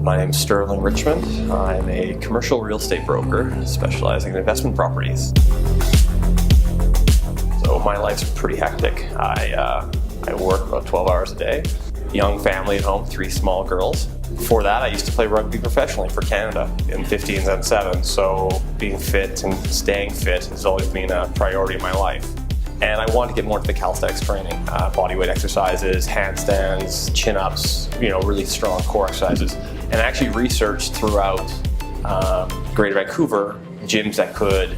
My name is Stirling Richmond. I'm a commercial real estate broker specializing in investment properties. So my life's pretty hectic. I work about 12 hours a day. Young family at home, 3 small girls. Before that, I used to play rugby professionally for Canada in 15s and 7s. So being fit and staying fit has always been a priority in my life. And I wanted to get more into the calisthenics training, bodyweight exercises, handstands, chin-ups, really strong core exercises. And I actually researched throughout Greater Vancouver gyms that could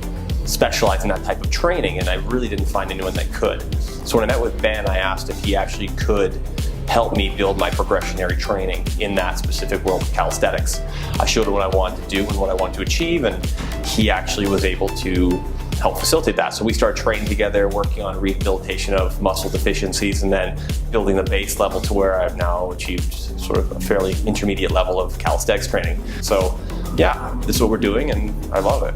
specialize in that type of training, and I really didn't find anyone that could. So when I met with Ben, I asked if he actually could help me build my progressionary training in that specific world of calisthenics. I showed him what I wanted to do and what I wanted to achieve, and he actually was able to help facilitate that. So we started training together, working on rehabilitation of muscle deficiencies, and then building the base level to where I've now achieved sort of a fairly intermediate level of calisthenics training. So yeah, this is what we're doing, and I love it.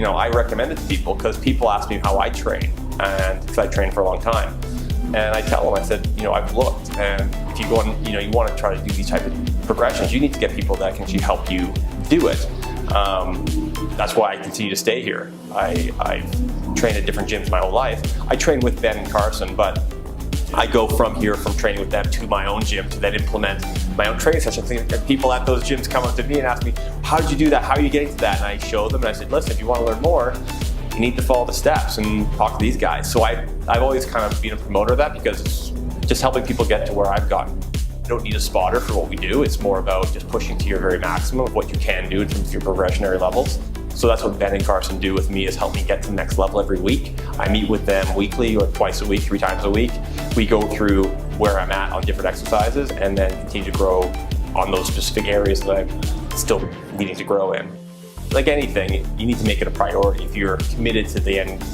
I recommend it to people because people ask me how I train, and because I trained for a long time. And I tell them, I said, I've looked, and if you go and, you want to try to do these type of progressions, you need to get people that can actually help you do it. That's why I continue to stay here. I've trained at different gyms my whole life. I train with Ben and Carson, but I go from training with them to my own gym to then implement my own training sessions. And people at those gyms come up to me and ask me, how did you do that? How are you getting to that? And I show them, and I said, listen, if you want to learn more, you need to follow the steps and talk to these guys. So I've always kind of been a promoter of that, because it's just helping people get to where I've gotten. You don't need a spotter for what we do. It's more about just pushing to your very maximum of what you can do in terms of your progressionary levels. So that's what Ben and Carson do with me, is help me get to the next level every week. I meet with them weekly or twice a week, 3 times a week. We go through where I'm at on different exercises and then continue to grow on those specific areas that I'm still needing to grow in. Like anything, you need to make it a priority. If you're committed to the end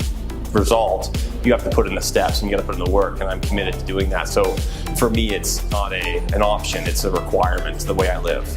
result, you have to put in the steps and you got to put in the work, and I'm committed to doing that. So for me, it's not an option, it's a requirement. It's the way I live.